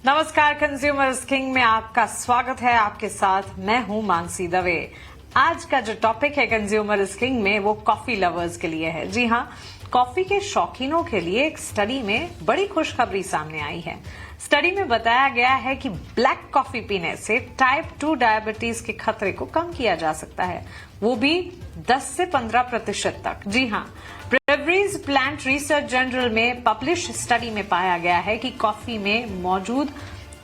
नमस्कार, consumers king में आपका स्वागत है। आपके साथ मैं हूं मानसी दवे। आज का जो टॉपिक है कंज्यूमर्स किंग में वो कॉफी लवर्स के लिए है। जी हां, कॉफी के शौकीनों के लिए एक स्टडी में बड़ी खुशखबरी सामने आई है। स्टडी में बताया गया है कि ब्लैक कॉफी पीने से टाइप 2 डायबिटीज के खतरे को कम किया जा सकता है, वो भी 10 से 15% तक। जी हां, ब्रेवरीज प्लांट रिसर्च जर्नल में पब्लिश स्टडी में पाया गया है कि कॉफी में मौजूद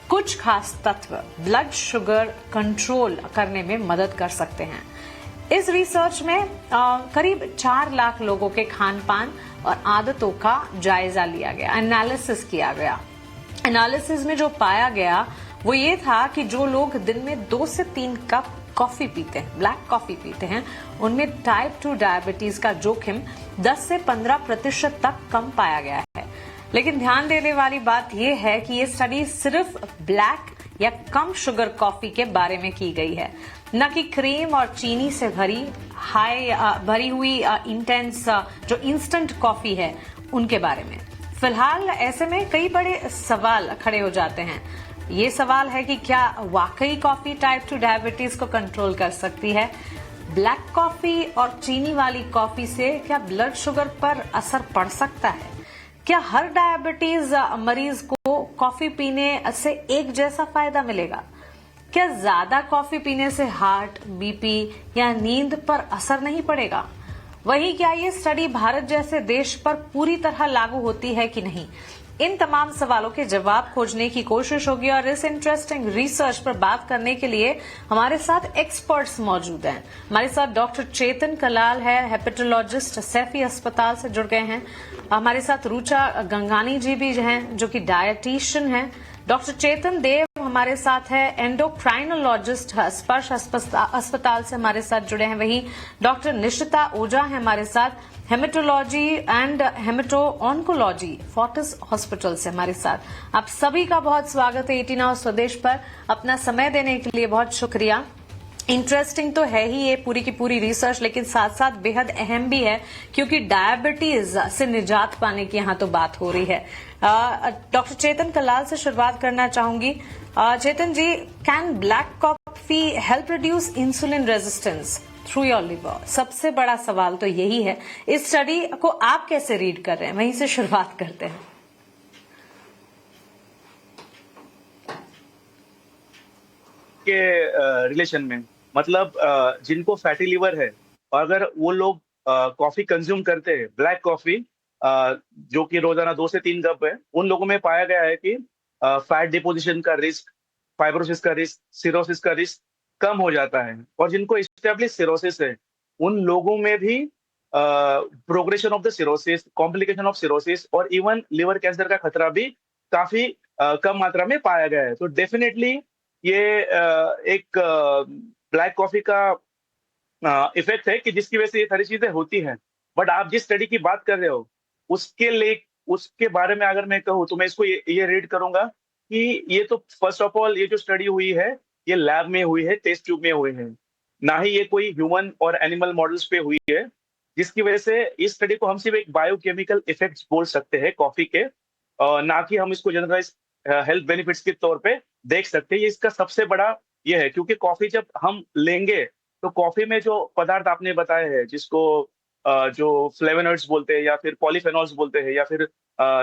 कुछ खास तत्व ब्लड शुगर कंट्रोल करने में मदद कर सकते हैं। इस रिसर्च में करीब 4 लाख लोगों के खान पान और आदतों का जायजा लिया गया, एनालिसिस किया गया। एनालिसिस में जो पाया गया वो ये था कि जो लोग दिन में 2 से 3 कप कॉफी पीते हैं, ब्लैक कॉफी पीते हैं, उनमें टाइप 2 डायबिटीज का जोखिम 10 से 15% तक कम पाया गया है। लेकिन ध्यान देने वाली बात यह है कि ये स्टडी सिर्फ ब्लैक या कम शुगर कॉफी के बारे में की गई है, न कि क्रीम और चीनी से भरी हुई इंटेंस जो इंस्टेंट कॉफी है उनके बारे में। फिलहाल ऐसे में कई बड़े सवाल खड़े हो जाते हैं। ये सवाल है कि क्या वाकई कॉफी टाइप 2 डायबिटीज को कंट्रोल कर सकती है? ब्लैक कॉफी और चीनी वाली कॉफी से क्या ब्लड शुगर पर असर पड़ सकता है? क्या हर डायबिटीज मरीज को कॉफी पीने से एक जैसा फायदा मिलेगा? क्या ज्यादा कॉफी पीने से हार्ट, बीपी या नींद पर असर नहीं पड़ेगा? वहीं क्या ये स्टडी भारत जैसे देश पर पूरी तरह लागू होती है कि नहीं? इन तमाम सवालों के जवाब खोजने की कोशिश होगी और इस इंटरेस्टिंग रिसर्च पर बात करने के लिए हमारे साथ एक्सपर्ट्स मौजूद हैं। हमारे साथ डॉक्टर चेतन कलाल है, हेपेटोलॉजिस्ट, सैफी अस्पताल से जुड़ गए हैं। हमारे साथ रुचा गंगानी जी भी हैं जो कि डायटीशियन हैं। डॉक्टर चेतन देव हमारे साथ है, एंडोक्राइनोलॉजिस्ट, स्पर्श अस्पताल से हमारे साथ जुड़े हैं। वहीं डॉक्टर निशिता ओझा है हमारे साथ, haematology and haemato oncology, Fortis hospital से हमारे साथ। आप सभी का बहुत स्वागत है 18 आवर्स स्वदेश पर। अपना समय देने के लिए बहुत शुक्रिया। इंटरेस्टिंग तो है ही ये पूरी की पूरी रिसर्च, लेकिन साथ साथ बेहद अहम भी है क्योंकि डायबिटीज से निजात पाने की यहाँ तो बात हो रही है। डॉक्टर चेतन कलाल से शुरुआत करना चाहूंगी। Chetan ji, can black coffee help reduce insulin resistance through your liver? सबसे बड़ा सवाल तो यही है। इस स्टडी को आप कैसे रीड कर रहे हैं, वहीं से शुरुआत करते हैं। के रिलेशन में मतलब जिनको फैटी लिवर है और अगर वो लोग कॉफी कंज्यूम करते हैं, ब्लैक कॉफी जो कि रोजाना 2 से 3 कप है, उन लोगों में पाया गया है कि फैट डिपोजिशन का रिस्क, फाइब्रोसिस का रिस्क, सिरोसिस का रिस्क कम हो जाता है। और जिनको एस्टेब्लिश सिरोसिस है उन लोगों में भी progression of the cirrhosis, complication of cirrhosis और इवन लिवर कैंसर का खतरा भी काफी कम मात्रा में पाया गया है। तो डेफिनेटली ये एक ब्लैक कॉफी का इफेक्ट है कि जिसकी वजह से ये सारी चीजें होती हैं। बट आप जिस स्टडी की बात कर रहे हो उसके बारे में अगर मैं कहूँ तो मैं इसको ये रीड करूंगा कि ये तो फर्स्ट ऑफ ऑल ये जो स्टडी हुई है ये लैब में हुई है, टेस्ट ट्यूब में हुई है, ना ही ये कोई ह्यूमन और एनिमल मॉडल्स पे हुई है, जिसकी वजह से इस स्टडी को हम सिर्फ एक बायोकेमिकल इफेक्ट्स बोल सकते हैं कॉफी के, ना कि हम इसको जनरलाइज हेल्थ बेनिफिट्स के तौर पे देख सकते हैं। ये इसका सबसे बड़ा ये है क्योंकि कॉफी जब हम लेंगे तो कॉफी में जो पदार्थ आपने बताए हैं जिसको जो फ्लेवोनॉइड्स बोलते हैं या फिर पॉलीफेनॉल्स बोलते हैं या फिर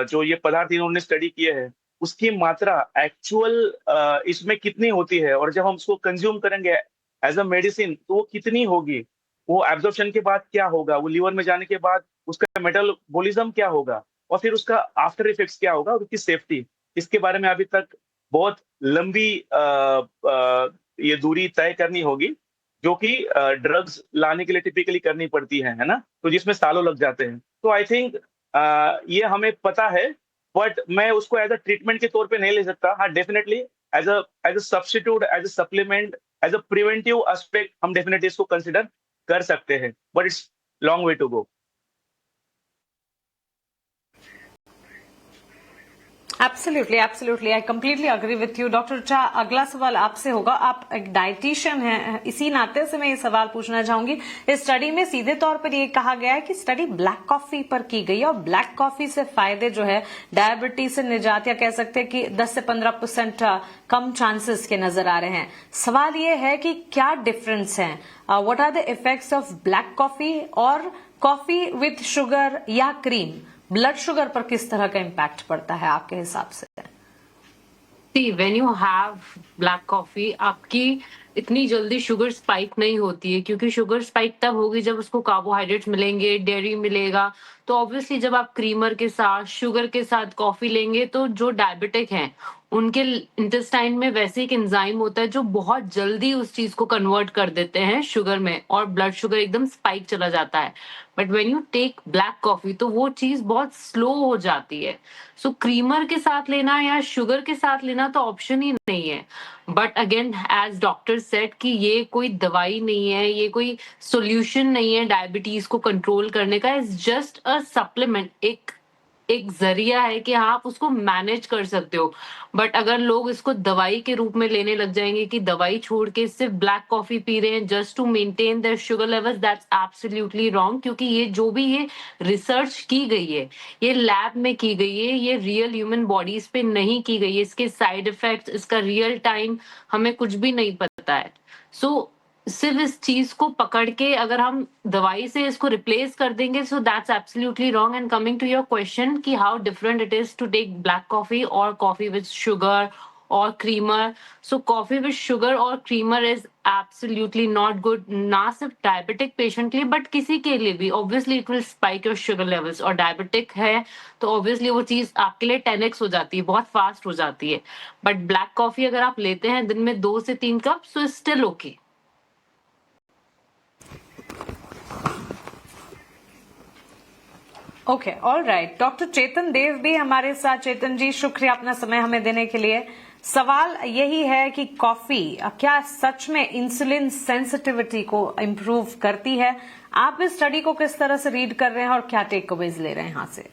जो ये पदार्थ इन्होंने स्टडी किए हैं उसकी मात्रा एक्चुअल इसमें कितनी होती है और जब हम उसको कंज्यूम करेंगे एज अ मेडिसिन तो वो कितनी होगी, वो एब्जॉर्प्शन के बाद क्या होगा, वो लीवर में जाने के बाद उसका मेटाबॉलिज्म क्या होगा और फिर उसका आफ्टर इफेक्ट्स क्या होगा और उसकी सेफ्टी, इसके बारे में अभी तक बहुत लंबी ये दूरी तय करनी होगी जो कि ड्रग्स लाने के लिए टिपिकली करनी पड़ती है ना, तो जिसमें सालों लग जाते हैं। तो आई थिंक ये हमें पता है बट मैं उसको एज अ ट्रीटमेंट के तौर पे नहीं ले सकता। हाँ, definitely as a substitute, as a supplement, as a preventive aspect हम डेफिनेटली इसको कंसिडर कर सकते हैं, but it's long way to go. Absolutely absolutely, I completely agree with you. Doctor चा, अगला सवाल आपसे होगा। आप एक डाइटिशियन हैं, इसी नाते से मैं ये सवाल पूछना चाहूंगी। इस स्टडी में सीधे तौर पर ये कहा गया है कि स्टडी ब्लैक कॉफी पर की गई है और ब्लैक कॉफी से फायदे जो है डायबिटीज से निजात, या कह सकते हैं कि 10 से 15% कम चांसेस के नजर आ रहे हैं। सवाल ये है कि क्या डिफरेंस है, what are the effects of black coffee और कॉफी विथ शुगर या क्रीम? ब्लड शुगर पर किस तरह का इम्पैक्ट पड़ता है आपके हिसाब से? See when you have black coffee, आपकी इतनी जल्दी शुगर स्पाइक नहीं होती है, क्योंकि शुगर स्पाइक तब होगी जब उसको कार्बोहाइड्रेट्स मिलेंगे, डेयरी मिलेगा। तो ऑब्वियसली जब आप क्रीमर के साथ, शुगर के साथ कॉफी लेंगे, तो जो डायबिटिक हैं उनके इंटेस्टाइन में वैसे एक एंजाइम होता है जो बहुत जल्दी उस चीज को कन्वर्ट कर देते हैं शुगर में, और ब्लड शुगर एकदम स्पाइक चला जाता है। But when you take black coffee तो वो चीज बहुत स्लो हो जाती है। सो क्रीमर के साथ लेना या शुगर के साथ लेना तो ऑप्शन ही नहीं है। But again, as doctor said, कि ये कोई दवाई नहीं है, ये कोई सोल्यूशन नहीं है डायबिटीज को कंट्रोल करने का। इज जस्ट अ सप्लीमेंट, एक एक जरिया है कि हाँ, आप उसको मैनेज कर सकते हो। बट अगर लोग इसको दवाई के रूप में लेने लग जाएंगे कि दवाई छोड़ के सिर्फ ब्लैक कॉफी पी रहे हैं just to maintain their sugar levels, that's absolutely wrong. क्योंकि ये जो भी ये रिसर्च की गई है, ये लैब में की गई है, ये रियल ह्यूमन बॉडीज पे नहीं की गई है। इसके साइड इफेक्ट्स, इसका रियल टाइम हमें कुछ भी नहीं पता है। सो सिर्फ इस चीज को पकड़ के अगर हम दवाई से इसको रिप्लेस कर देंगे, so that's absolutely wrong. And coming to your question कि how different it is to take black coffee और कॉफी विद शुगर और creamer, so coffee with sugar और creamer is absolutely not good, ना सिर्फ diabetic patient के लिए but किसी के लिए भी। Obviously it will spike your sugar levels, और डायबिटिक है तो ऑब्वियसली वो चीज आपके लिए 10x हो जाती है, बहुत फास्ट हो जाती है। बट ब्लैक कॉफी अगर आप लेते हैं दिन में 2 से 3 cups, so still okay. Okay, all right. Doctor Chetan Dev भी हमारे साथ। चेतन जी, शुक्रिया अपना समय हमें देने के लिए। सवाल यही है कि कॉफी क्या सच में इंसुलिन सेंसिटिविटी को इम्प्रूव करती है? आप इस स्टडी को किस तरह से रीड कर रहे हैं और क्या टेक अवेज ले रहे हैं यहाँ से?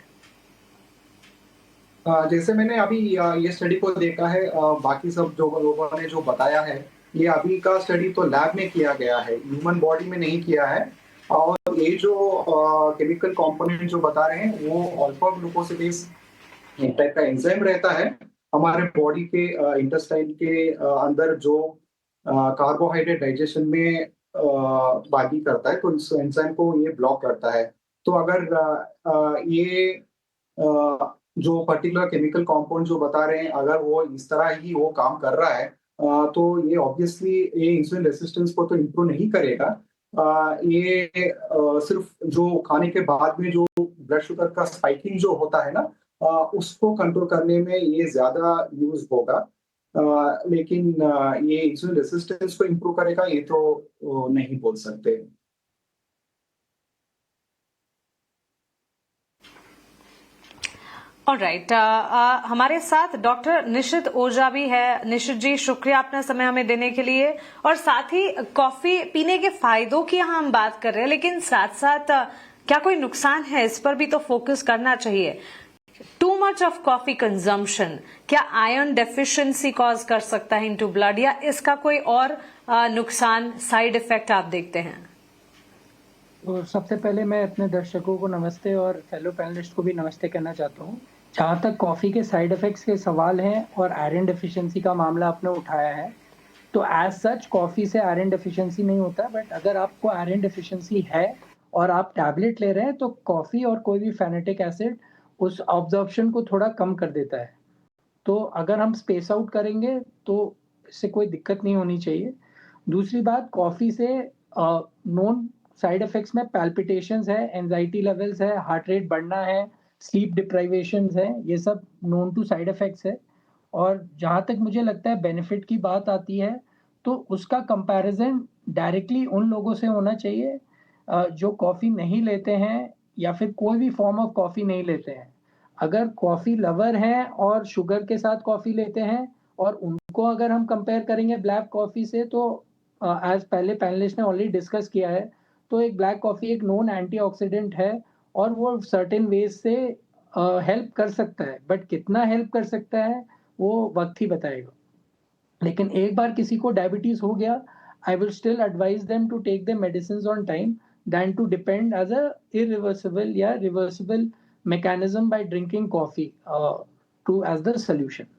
जैसे मैंने अभी ये स्टडी को देखा है, बाकी सब जो लोगों ने जो बताया है, ये अभी का स्टडी तो लैब में किया गया है, ह्यूमन बॉडी में नहीं किया है। और ये जो केमिकल कंपोनेंट जो बता रहे हैं वो अल्फा ग्लूकोसिडेज टाइप का एंजाइम रहता है हमारे बॉडी के इंटेस्टाइन के अंदर, जो कार्बोहाइड्रेट डाइजेशन में बाकी करता है, तो इस एंजाइम को ये ब्लॉक करता है। तो अगर ये जो पर्टिकुलर केमिकल कंपाउंड जो बता रहे हैं, अगर वो इस तरह ही वो काम कर रहा है, तो ये ऑब्वियसली ये इंसुलिन रेसिस्टेंस को तो इम्प्रूव नहीं करेगा। ये सिर्फ जो खाने के बाद में जो ब्लड शुगर का स्पाइकिंग जो होता है ना, उसको कंट्रोल करने में ये ज्यादा यूज होगा। लेकिन ये इंसुलिन रेसिस्टेंस को इम्प्रूव करेगा ये तो नहीं बोल सकते। ऑलराइट, हमारे साथ डॉक्टर निशित ओझा भी है। निशित जी, शुक्रिया अपना समय हमें देने के लिए। और साथ ही कॉफी पीने के फायदों की हम बात कर रहे हैं, लेकिन साथ साथ क्या कोई नुकसान है, इस पर भी तो फोकस करना चाहिए। Too much of coffee consumption क्या आयरन डेफिशिएंसी कॉज कर सकता है इनटू ब्लड, या इसका कोई और नुकसान, साइड इफेक्ट आप देखते हैं? तो सबसे पहले मैं अपने दर्शकों को नमस्ते और फेलो पैनलिस्ट को भी नमस्ते कहना चाहता हूँ। जहाँ तक कॉफ़ी के साइड इफ़ेक्ट्स के सवाल हैं और आयरन डेफिशिएंसी का मामला आपने उठाया है, तो एज सच कॉफ़ी से आयरन डेफिशिएंसी नहीं होता। बट अगर आपको आयरन डेफिशिएंसी है और आप टैबलेट ले रहे हैं, तो कॉफ़ी और कोई भी फेनेटिक एसिड उस ऑब्जॉर्प्शन को थोड़ा कम कर देता है। तो अगर हम स्पेस आउट करेंगे तो इससे कोई दिक्कत नहीं होनी चाहिए। दूसरी बात, कॉफ़ी से नोन साइड इफेक्ट्स में पैल्पिटेशंस है, एंजाइटी लेवल्स है, हार्ट रेट बढ़ना है, स्लीप डिप्राइवेशंस है, ये सब नोन टू साइड इफेक्ट्स है। और जहाँ तक मुझे लगता है बेनिफिट की बात आती है, तो उसका कंपैरिजन डायरेक्टली उन लोगों से होना चाहिए जो कॉफ़ी नहीं लेते हैं या फिर कोई भी फॉर्म ऑफ कॉफ़ी नहीं लेते हैं। अगर कॉफ़ी लवर हैं और शुगर के साथ कॉफ़ी लेते हैं और उनको अगर हम कंपेयर करेंगे ब्लैक कॉफ़ी से, तो एज पहले पैनलिस्ट ने ऑलरेडी डिस्कस किया है, तो एक ब्लैक कॉफ़ी एक नोन एंटीऑक्सीडेंट है और वो सर्टेन वेज से हेल्प कर सकता है, बट कितना हेल्प कर सकता है वो वक्त ही बताएगा। लेकिन एक बार किसी को डायबिटीज हो गया, I will still advise them to take the medicine on time then to depend as a irreversible या reversible mechanism by drinking coffee to as the solution.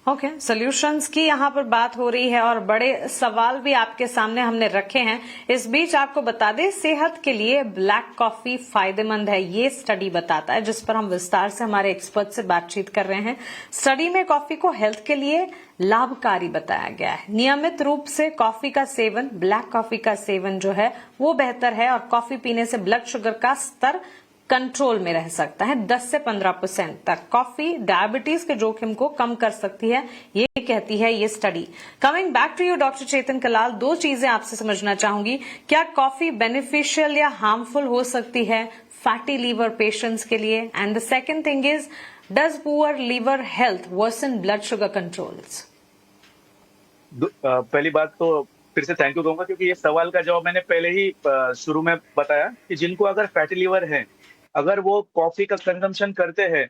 Okay, solutions की यहाँ पर बात हो रही है और बड़े सवाल भी आपके सामने हमने रखे हैं। इस बीच आपको बता दें, सेहत के लिए ब्लैक कॉफी फायदेमंद है, ये स्टडी बताता है, जिस पर हम विस्तार से हमारे एक्सपर्ट से बातचीत कर रहे हैं। स्टडी में कॉफी को हेल्थ के लिए लाभकारी बताया गया है। नियमित रूप से कॉफी का सेवन, ब्लैक कॉफी का सेवन जो है वो बेहतर है और कॉफी पीने से ब्लड शुगर का स्तर कंट्रोल में रह सकता है 10 से 15% तक। कॉफी डायबिटीज के जोखिम को कम कर सकती है, ये कहती है ये study. Coming back to you doctor Chetan Kalal, दो चीजें आपसे समझना चाहूंगी। क्या कॉफी बेनिफिशियल या हार्मफुल हो सकती है फैटी लीवर पेशेंट्स के लिए? And the second thing is, does poor liver health worsen blood sugar controls? पहली बात तो फिर से थैंक यू कहूंगा, क्योंकि ये सवाल का जवाब मैंने पहले ही शुरू में बताया कि जिनको अगर फैटी लीवर है, अगर वो कॉफी का कंजम्पशन करते हैं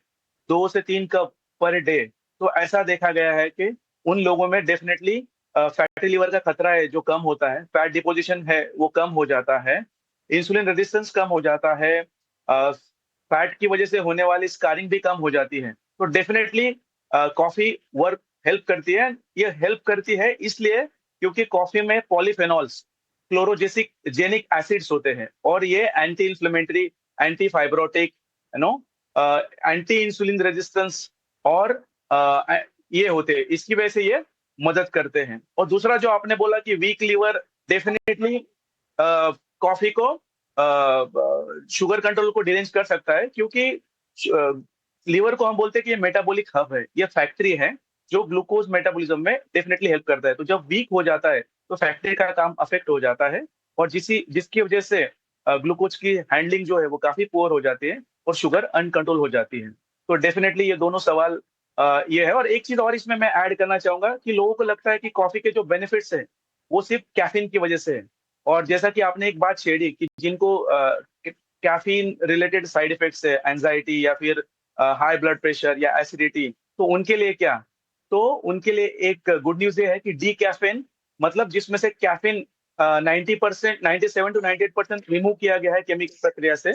2 से 3 कप पर डे, तो ऐसा देखा गया है कि उन लोगों में डेफिनेटली फैटी लीवर का खतरा है जो कम होता है, फैट डिपोजिशन है वो कम हो जाता है, इंसुलिन रेजिस्टेंस कम हो जाता है, फैट की वजह से होने वाली स्कारिंग भी कम हो जाती है। तो डेफिनेटली कॉफी वर्क हेल्प करती है। ये हेल्प करती है इसलिए क्योंकि कॉफी में पॉलीफेनॉल्स, क्लोरोजेसिक जेनिक एसिड्स होते हैं और ये anti inflammatory, anti fibrotic, anti insulin resistance और ये होते हैं, इसकी वजह से ये मदद करते हैं। और दूसरा जो आपने बोला कि वीक लीवर, डेफिनेटली कॉफी को शुगर कंट्रोल को डिरेंज कर सकता है, क्योंकि लीवर को हम बोलते हैं कि ये मेटाबॉलिक हब है, ये फैक्ट्री है जो ग्लूकोज मेटाबॉलिज्म में डेफिनेटली हेल्प करता है। तो जब वीक हो जाता है तो फैक्ट्री का काम अफेक्ट हो जाता है और जिसकी वजह से ग्लूकोज की हैंडलिंग जो है वो काफी पुअर हो जाती है और शुगर अनकंट्रोल हो जाती है। तो डेफिनेटली ये दोनों सवाल ये है। और एक चीज और इसमें मैं ऐड करना चाहूंगा कि लोगों को लगता है कि कॉफी के जो बेनिफिट्स है वो सिर्फ कैफीन की वजह से है, और जैसा कि आपने एक बात छेड़ी कि जिनको कैफीन रिलेटेड साइड इफेक्ट्स है, एंजाइटी या फिर हाई ब्लड प्रेशर या एसिडिटी, तो उनके लिए क्या? तो उनके लिए एक गुड न्यूज ये है कि डी कैफीन, मतलब जिसमें से कैफीन 90%, 97 to 98% रिमूव किया गया है केमिकल प्रक्रिया से,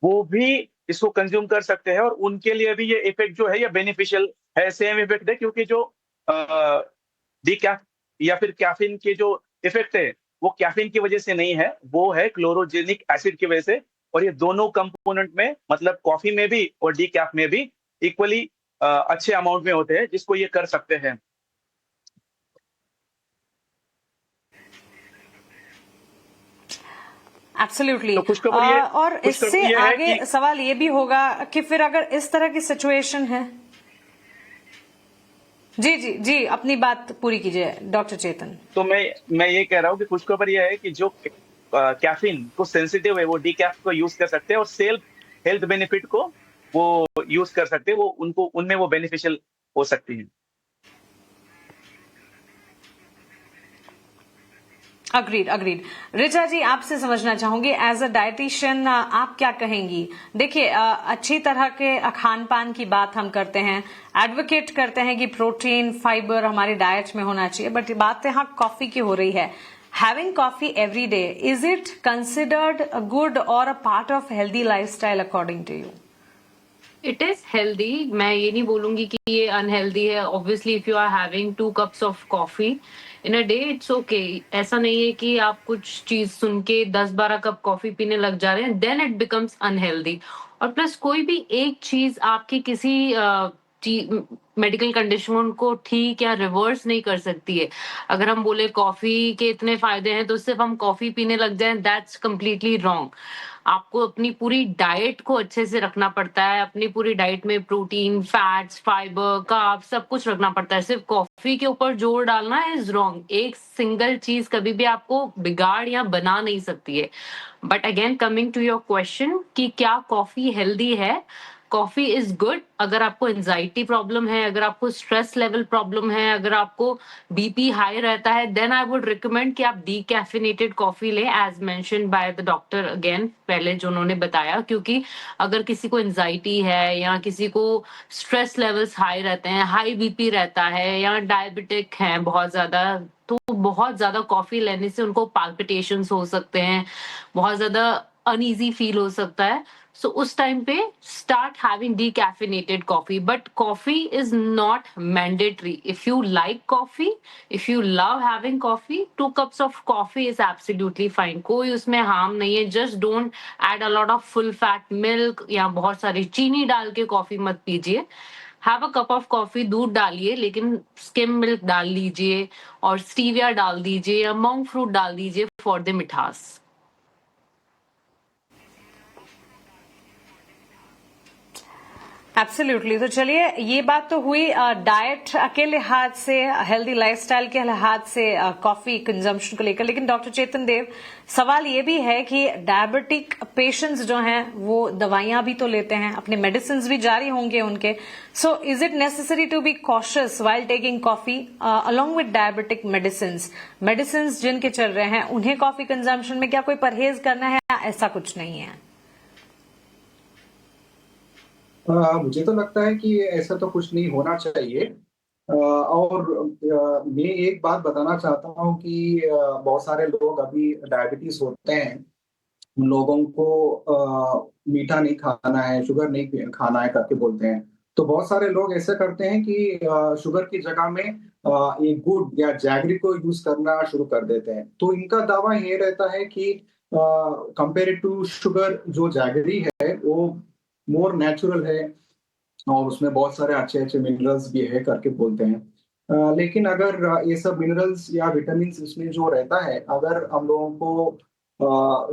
वो भी इसको कंज्यूम कर सकते हैं और उनके लिए भी ये इफेक्ट जो है ये बेनिफिशियल है, सेम इफेक्ट है, क्योंकि जो डी कैफ या फिर कैफीन के जो इफेक्ट है वो कैफीन की वजह से नहीं है, वो है क्लोरोजेनिक एसिड की वजह से। और ये दोनों कंपोनेंट में, मतलब कॉफी में भी और डी कैफ में भी इक्वली अच्छे अमाउंट में होते हैं, जिसको ये कर सकते हैं। एब्सोल्युटली। तो और इससे आगे सवाल ये भी होगा कि फिर अगर इस तरह की सिचुएशन है, जी जी जी, अपनी बात पूरी कीजिए डॉक्टर चेतन। तो मैं ये कह रहा हूँ कि खुशखबर ये है कि जो कैफीन को सेंसिटिव है वो डी कैफ को यूज कर सकते हैं और सेल्फ हेल्थ बेनिफिट को वो यूज कर सकते हैं, वो उनको उनमें वो बेनिफिशियल हो सकती है। Agreed agreed. रिचा जी, आपसे समझना चाहूंगी, एज अ डाइटिशियन आप क्या कहेंगी? देखिए, अच्छी तरह के खान पान की बात हम करते हैं, एडवोकेट करते हैं कि प्रोटीन फाइबर हमारे डाइट में होना चाहिए, बट बात यहाँ कॉफी की हो रही है। Having coffee every day, is it considered a good और a part of healthy lifestyle according to you? It is healthy, मैं ये नहीं बोलूंगी कि ये अनहेल्दी है। Obviously if you are having 2 cups of coffee in a day, it's okay. ऐसा नहीं है कि आप कुछ चीज सुन के 10-12 कप कॉफी पीने लग जा रहे हैं, देन इट बिकम्स अनहेल्दी। और प्लस कोई भी एक चीज आपकी किसी मेडिकल कंडीशन को ठीक या रिवर्स नहीं कर सकती है। अगर हम बोले कॉफी के इतने फायदे हैं तो सिर्फ हम कॉफी पीने लग जाएं, दैट्स कंप्लीटली रॉन्ग। आपको अपनी पूरी डाइट को अच्छे से रखना पड़ता है। अपनी पूरी डाइट में प्रोटीन, फैट्स, फाइबर, कार्ब्स सब कुछ रखना पड़ता है। सिर्फ कॉफी के ऊपर जोर डालना इज रॉन्ग। एक सिंगल चीज कभी भी आपको बिगाड़ या बना नहीं सकती है। But again coming to your question कि क्या कॉफी हेल्दी है, कॉफी इज गुड अगर आपको एंजाइटी प्रॉब्लम है, अगर आपको स्ट्रेस लेवल प्रॉब्लम है, अगर आपको बीपी हाई रहता है, देन आई वुड रिकमेंड कि आप डीकैफिनेटेड कॉफी लें, as mentioned by the doctor again, पहले जो उन्होंने बताया। क्योंकि अगर किसी को एंजाइटी है या किसी को स्ट्रेस लेवल्स हाई रहते हैं, हाई बीपी रहता है या डायबिटिक है बहुत ज्यादा, तो बहुत ज्यादा कॉफी लेने से उनको पाल्पिटेशंस हो सकते हैं, बहुत ज्यादा अनईजी फील हो सकता है। सो उस टाइम पे start having decaffeinated coffee, but coffee is not mandatory. If you like coffee, if you love having coffee, 2 cups of coffee is absolutely fine, कोई उसमें हार्म नहीं है। Just don't add a lot of full fat milk या बहुत सारी चीनी डाल के कॉफी मत पीजिए। Have a cup of coffee, दूध डालिए लेकिन स्किम मिल्क डाल लीजिए और स्टीविया डाल दीजिए या मोंग फ्रूट डाल दीजिए फॉर द मिठास। एब्सोल्युटली। तो चलिए, ये बात तो हुई डाइट के लिहाज से, हेल्दी लाइफस्टाइल के लिहाज से कॉफी कंजम्पशन को लेकर। लेकिन डॉक्टर चेतन देव, सवाल ये भी है कि डायबिटिक पेशेंट्स जो हैं वो दवाइयां भी तो लेते हैं, अपने मेडिसिन भी जारी होंगे उनके। So is it necessary to be cautious while taking coffee along with diabetic medicine जिनके चल रहे हैं, उन्हें कॉफी कंजम्पशन में क्या कोई परहेज करना है या ऐसा कुछ नहीं है? मुझे तो लगता है कि ऐसा तो कुछ नहीं होना चाहिए। और मैं एक बात बताना चाहता हूँ कि बहुत सारे लोग अभी डायबिटीज होते हैं, उन लोगों को मीठा नहीं खाना है, शुगर नहीं खाना है करके बोलते हैं। तो बहुत सारे लोग ऐसा करते हैं कि शुगर की जगह में एक गुड़ या जैगरी को यूज करना शुरू कर देते हैं। तो इनका दावा ये रहता है कि कंपेयर टू शुगर जो जैगरी है वो मोर नेचुरल है और उसमें बहुत सारे अच्छे अच्छे मिनरल्स भी है करके बोलते हैं। लेकिन अगर ये सब मिनरल्स या विटामिन उसमें जो रहता है, अगर हम लोगों को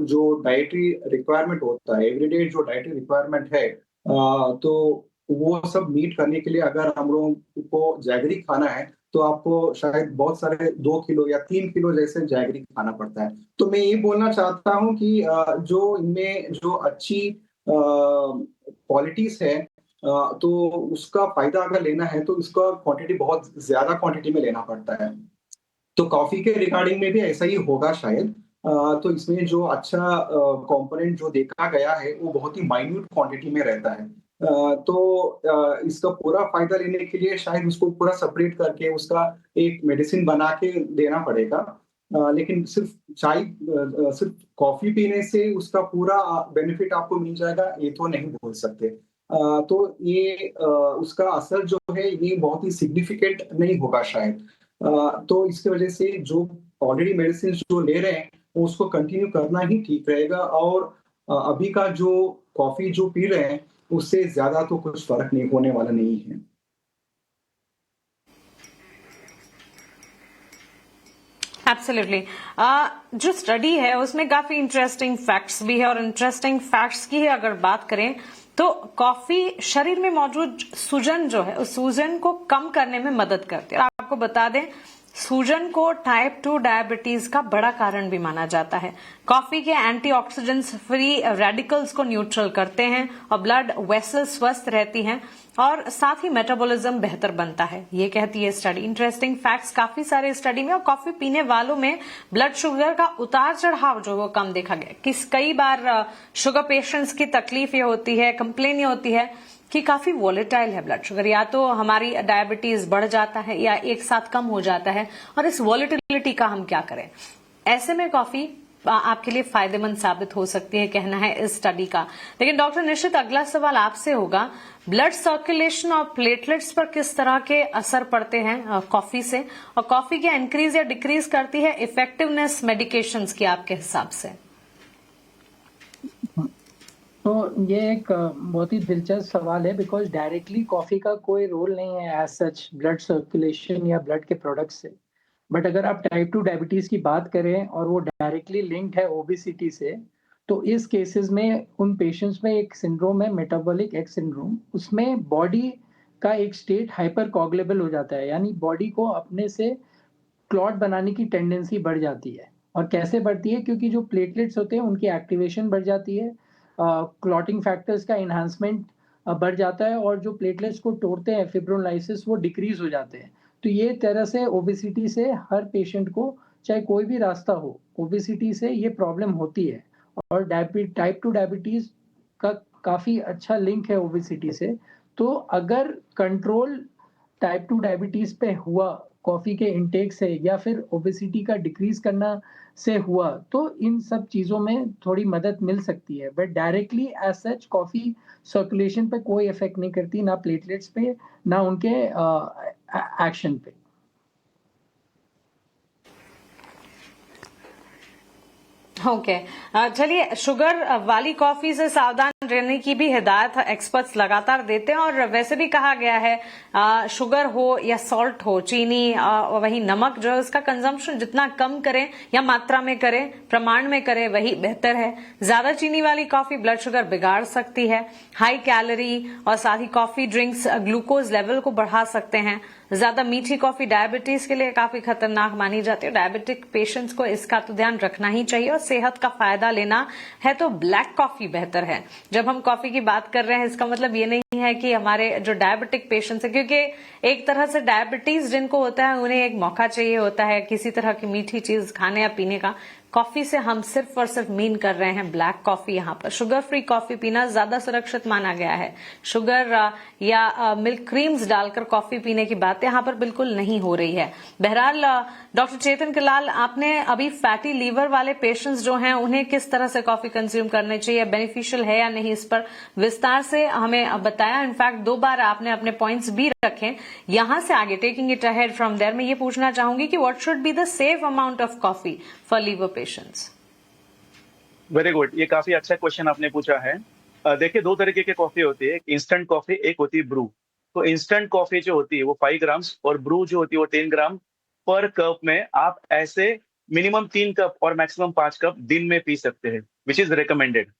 जो डाइटरी रिक्वायरमेंट होता है, एवरीडे जो डाइटरी रिक्वायरमेंट है, तो वो सब मीट करने के लिए अगर हम लोगों को जैगरी खाना है तो आपको शायद बहुत सारे 2 किलो या 3 किलो जैसे जैगरी खाना पड़ता है। तो मैं ये बोलना चाहता हूँ कि जो इनमें जो अच्छी क्वालिटीज है, तो उसका फायदा अगर लेना है तो इसका क्वांटिटी बहुत ज्यादा क्वांटिटी में लेना पड़ता है। तो कॉफी के रिगार्डिंग में भी ऐसा ही होगा शायद। तो इसमें जो अच्छा कंपोनेंट जो देखा गया है वो बहुत ही माइन्यूट क्वांटिटी में रहता है। तो इसका पूरा फायदा लेने के लिए शायद उसको पूरा सेपरेट करके उसका एक मेडिसिन बना के देना पड़ेगा। लेकिन सिर्फ कॉफी पीने से उसका पूरा बेनिफिट आपको मिल जाएगा ये तो नहीं बोल सकते। तो ये उसका असर जो है ये बहुत ही सिग्निफिकेंट नहीं होगा शायद। तो इसकी वजह से जो ऑलरेडी मेडिसिन जो ले रहे हैं उसको कंटिन्यू करना ही ठीक रहेगा। और अभी का जो कॉफी जो पी रहे हैं उससे ज्यादा तो कुछ फर्क नहीं होने वाला नहीं है। एब्सोल्युटली। जो स्टडी है उसमें काफी इंटरेस्टिंग फैक्ट्स भी है, और इंटरेस्टिंग फैक्ट्स की अगर बात करें तो कॉफी शरीर में मौजूद सूजन जो है उस सूजन को कम करने में मदद करती है। आपको बता दें, सूजन को टाइप 2 डायबिटीज का बड़ा कारण भी माना जाता है। कॉफी के एंटीऑक्सीडेंट्स फ्री रेडिकल्स को न्यूट्रल करते हैं और ब्लड वेसल स्वस्थ रहती हैं और साथ ही मेटाबॉलिज्म बेहतर बनता है, ये कहती है स्टडी। इंटरेस्टिंग फैक्ट्स काफी सारे स्टडी में। और कॉफी पीने वालों में ब्लड शुगर का उतार चढ़ाव जो वो कम देखा गया। कई बार शुगर पेशेंट्स की तकलीफ ये होती है, कंप्लेन ये होती है कि काफी वॉलेटाइल है ब्लड शुगर, या तो हमारी डायबिटीज बढ़ जाता है या एक साथ कम हो जाता है, और इस वॉलेटिलिटी का हम क्या करें। ऐसे में कॉफी आपके लिए फायदेमंद साबित हो सकती है, कहना है इस स्टडी का। लेकिन डॉक्टर निश्चित, अगला सवाल आपसे होगा, ब्लड सर्कुलेशन और प्लेटलेट्स पर किस तरह के असर पड़ते हैं कॉफी से, और कॉफी क्या इंक्रीज या डिक्रीज करती है इफेक्टिवनेस मेडिकेशंस की आपके हिसाब से? तो ये एक बहुत ही दिलचस्प सवाल है, बिकॉज डायरेक्टली कॉफी का कोई रोल नहीं है एज सच ब्लड सर्कुलेशन या ब्लड के प्रोडक्ट्स से। बट अगर आप टाइप 2 डायबिटीज की बात करें और वो डायरेक्टली लिंक्ड है ओबेसिटी से, तो इस केसेस में उन पेशेंट्स में एक सिंड्रोम है मेटाबॉलिक एक्स सिंड्रोम। उसमें बॉडी का एक स्टेट हाइपर कोगुलेबल हो जाता है, यानी बॉडी को अपने से क्लॉट बनाने की टेंडेंसी बढ़ जाती है। और कैसे बढ़ती है? क्योंकि जो प्लेटलेट्स होते हैं उनकी एक्टिवेशन बढ़ जाती है, क्लॉटिंग फैक्टर्स का इन्हांसमेंट बढ़ जाता है और जो प्लेटलेट्स को तोड़ते हैं फिब्रोलाइसिस वो डिक्रीज हो जाते हैं। तो ये तरह से ओबेसिटी से हर पेशेंट को चाहे कोई भी रास्ता हो, ओबेसिटी से ये प्रॉब्लम होती है और टाइप 2 डायबिटीज का काफ़ी अच्छा लिंक है ओबेसिटी से। तो अगर कंट्रोल टाइप 2 डायबिटीज पे हुआ कॉफ़ी के इंटेक से या फिर ओबेसिटी का डिक्रीज करना से हुआ, तो इन सब चीज़ों में थोड़ी मदद मिल सकती है। But directly as such coffee circulation पे कोई इफ़ेक्ट नहीं करती, ना प्लेटलेट्स पे, ना उनके एक्शन पे। ओके चलिए, शुगर वाली कॉफी से सावधान रहने की भी हिदायत एक्सपर्ट्स लगातार देते हैं और वैसे भी कहा गया है शुगर हो या सॉल्ट हो, चीनी वही नमक जो है उसका कंजम्पशन जितना कम करें या मात्रा में करें, प्रमाण में करें, वही बेहतर है। ज्यादा चीनी वाली कॉफी ब्लड शुगर बिगाड़ सकती है। हाई कैलोरी और साथ ही कॉफी ड्रिंक्स ग्लूकोज लेवल को बढ़ा सकते हैं। ज्यादा मीठी कॉफी डायबिटीज के लिए काफी खतरनाक मानी जाती है। डायबिटिक पेशेंट्स को इसका तो ध्यान रखना ही चाहिए और सेहत का फायदा लेना है तो ब्लैक कॉफी बेहतर है। जब हम कॉफी की बात कर रहे हैं इसका मतलब ये नहीं है कि हमारे जो डायबिटिक पेशेंट्स है, क्योंकि एक तरह से डायबिटीज जिनको होता है उन्हें एक मौका चाहिए होता है किसी तरह की मीठी चीज खाने या पीने का। कॉफी से हम सिर्फ और सिर्फ मीन कर रहे हैं ब्लैक कॉफी। यहाँ पर शुगर फ्री कॉफी पीना ज्यादा सुरक्षित माना गया है। शुगर या मिल्क क्रीम्स डालकर कॉफी पीने की बात यहाँ पर बिल्कुल नहीं हो रही है। बहरहाल डॉक्टर चेतन कलाल, आपने अभी फैटी लीवर वाले पेशेंट्स जो हैं उन्हें किस तरह से कॉफी कंज्यूम करनी चाहिए, बेनिफिशियल है या नहीं, इस पर विस्तार से हमें बताया। इनफैक्ट 2 बार आपने अपने पॉइंट्स भी रखे। यहां से आगे taking it ahead from there मैं ये पूछना चाहूंगी कि what should be the safe amount of coffee for liver patients. Very good, ये काफी अच्छा क्वेश्चन आपने पूछा है। देखिए, 2 तरीके की कॉफी होती है, एक इंस्टेंट कॉफी, एक होती है ब्रू। तो इंस्टेंट कॉफी जो होती है वो 5 ग्राम्स और ब्रू जो होती है वो 10 ग्राम पर कप में आप ऐसे मिनिमम 3 कप और मैक्सिमम 5 कप दिन में पी सकते हैं, विच इज रिकमेंडेड।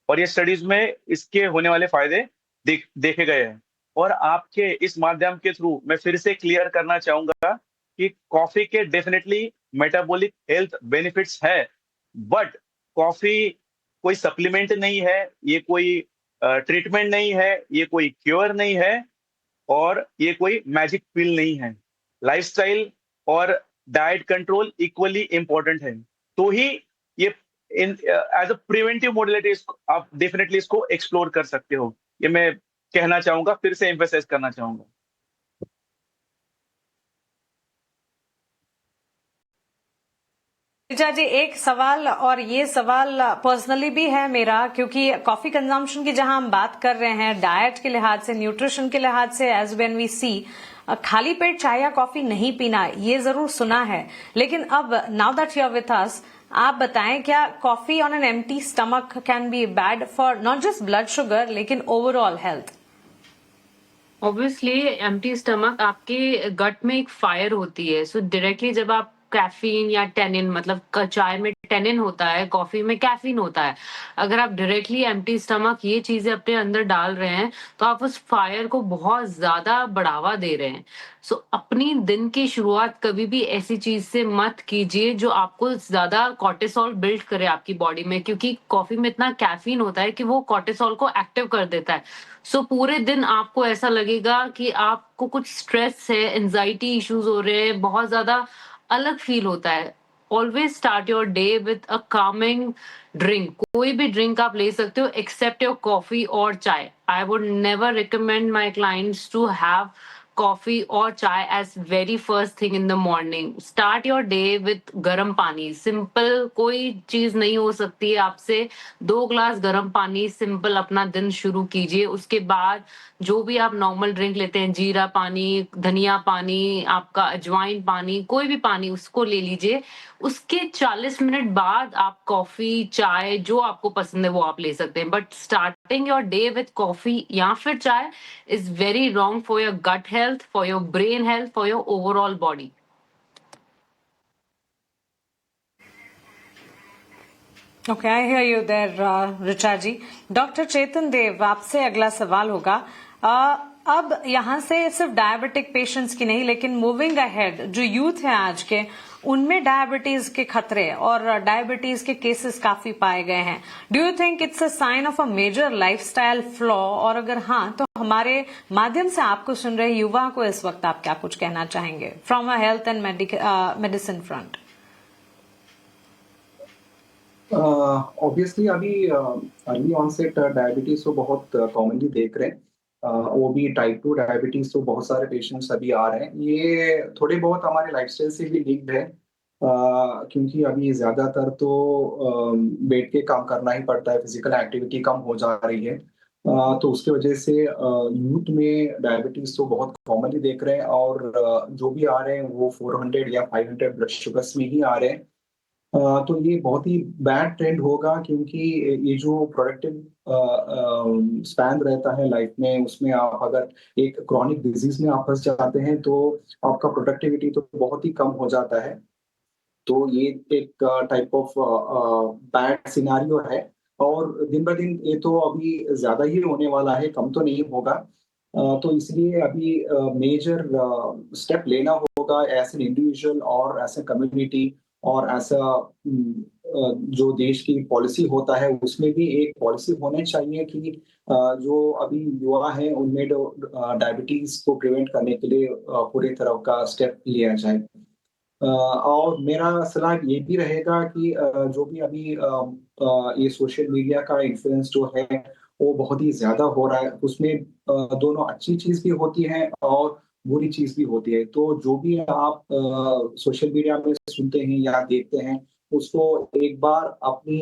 और ये स्टडीज में इसके होने वाले फायदे देखे गए हैं। और आपके इस माध्यम के थ्रू मैं फिर से क्लियर करना चाहूंगा कि कॉफी के डेफिनेटली मेटाबॉलिक हेल्थ बेनिफिट्स है, बट कॉफी कोई सप्लीमेंट नहीं है, ये कोई ट्रीटमेंट नहीं है, ये कोई क्योर नहीं है और ये कोई मैजिक पिल नहीं है। लाइफस्टाइल और डाइट कंट्रोल इक्वली इंपॉर्टेंट है। तो ही ये एज अ प्रिवेंटिव मोडलिटी आप डेफिनेटली इसको एक्सप्लोर कर सकते हो। ये मैं कहना चाहूंगा, फिर से एम्फेसाइज करना चाहूंगा। ऋचा जी, एक सवाल, और ये सवाल पर्सनली भी है मेरा, क्योंकि कॉफी कंजम्पशन की जहां हम बात कर रहे हैं डाइट के लिहाज से, न्यूट्रिशन के लिहाज से, एज व्हेन वी सी खाली पेट चाय या कॉफी नहीं पीना, ये जरूर सुना है। लेकिन अब now that you are with us, आप बताएं क्या coffee on an empty stomach can be bad for not just blood sugar लेकिन overall health? Obviously empty stomach आपके गट में एक फायर होती है। सो डायरेक्टली जब आप कैफीन या टेनिन, मतलब चाय में टेनिन होता है, कॉफी में कैफीन होता है, अगर आप डायरेक्टली एम्प्टी स्टमक ये चीजें अपने अंदर डाल रहे हैं तो आप उस फायर को बहुत ज्यादा बढ़ावा दे रहे हैं। सो अपनी दिन की शुरुआत कभी भी ऐसी चीज से मत कीजिए जो आपको ज्यादा कॉर्टिसोल बिल्ड करे आपकी बॉडी में, क्योंकि कॉफी में इतना कैफीन होता है कि वो कॉर्टिसोल को एक्टिव कर देता है। सो पूरे दिन आपको ऐसा लगेगा कि आपको कुछ स्ट्रेस है, एंजाइटी इश्यूज हो रहे हैं, बहुत ज्यादा अलग फील होता है। Always start your day with a Kameng drink. कोई भी ड्रिंक आप ले सकते हो एक्सेप्ट योर कॉफी और चाय। I would never recommend my clients to have coffee और चाय as very first thing in the morning. Start your day with garam pani. Simple कोई चीज नहीं हो सकती है आपसे, 2 ग्लास गर्म पानी सिंपल अपना दिन शुरू कीजिए। उसके बाद जो भी आप नॉर्मल ड्रिंक लेते हैं, जीरा पानी, धनिया पानी, आपका अजवाइन पानी, कोई भी पानी उसको ले लीजिए। उसके 40 मिनट बाद आप कॉफी, चाय जो आपको पसंद है वो आप ले सकते हैं। But starting your day with coffee या फिर चाय is very wrong for your gut health, for your brain health, for your overall body. Okay, I hear you there, Richa ji. Doctor Chetan Dev, आपसे अगला सवाल होगा। अब यहाँ से सिर्फ डायबिटिक पेशेंट्स की नहीं, लेकिन मूविंग अहेड जो यूथ है आज के, उनमें डायबिटीज के खतरे और डायबिटीज के केसेस काफी पाए गए हैं। Do you think it's a sign of a major lifestyle flaw? और अगर हाँ, तो हमारे माध्यम से आपको सुन रहे युवा को इस वक्त आप क्या कुछ कहना चाहेंगे from a health and medicine front? Obviously अभी अर्ली ऑनसेट डायबिटीज तो बहुत कॉमनली देख रहे हैं। वो भी टाइप 2 डायबिटीज तो बहुत सारे पेशेंट्स अभी आ रहे हैं। ये थोड़े बहुत हमारे लाइफस्टाइल से भी लिंक्ड है, क्योंकि अभी ज़्यादातर तो बैठ के काम करना ही पड़ता है, फिजिकल एक्टिविटी कम हो जा रही है। तो उसकी वजह से यूथ में डायबिटीज तो बहुत कॉमनली देख रहे हैं, और जो भी आ रहे हैं वो 400 या 500 ब्लड शुगर्स में ही आ रहे हैं। तो ये बहुत ही बैड ट्रेंड होगा, क्योंकि ये जो प्रोडक्टिव स्पैन रहता है लाइफ में, उसमें आप अगर एक क्रॉनिक डिजीज में आप फंस जाते हैं तो आपका प्रोडक्टिविटी तो बहुत ही कम हो जाता है। तो ये एक टाइप ऑफ बैड सिनारियो है, और दिन ब दिन ये तो अभी ज्यादा ही होने वाला है, कम तो नहीं होगा। तो इसलिए अभी मेजर स्टेप लेना होगा एज एन इंडिविजुअल और एज ए कम्युनिटी, और ऐसा जो देश की पॉलिसी होता है उसमें भी एक पॉलिसी होनी चाहिए कि जो अभी युवा है उनमें डायबिटीज को प्रिवेंट करने के लिए पूरी तरह का स्टेप लिया जाए। और मेरा सलाह ये भी रहेगा कि जो भी अभी ये सोशल मीडिया का इन्फ्लुएंस जो है वो बहुत ही ज्यादा हो रहा है, उसमें दोनों अच्छी चीज भी होती है और बुरी चीज भी होती है। तो जो भी आप सोशल मीडिया में सुनते हैं या देखते हैं, उसको एक बार अपनी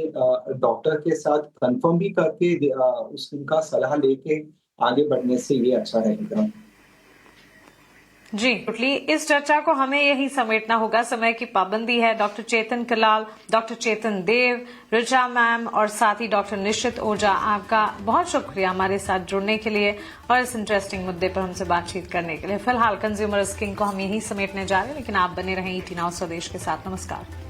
डॉक्टर के साथ कंफर्म भी करके उनका सलाह लेके आगे बढ़ने से ये अच्छा रहेगा। जी टोटली, इस चर्चा को हमें यही समेटना होगा, समय की पाबंदी है। डॉक्टर चेतन कलाल, डॉक्टर चेतन देव, ऋचा मैम और साथ ही डॉक्टर निश्चित ओझा, आपका बहुत शुक्रिया हमारे साथ जुड़ने के लिए और इस इंटरेस्टिंग मुद्दे पर हमसे बातचीत करने के लिए। फिलहाल कंज्यूमर किंग को हम यही समेटने जा रहे हैं, लेकिन आप बने रहें ET Now स्वदेश के साथ। नमस्कार।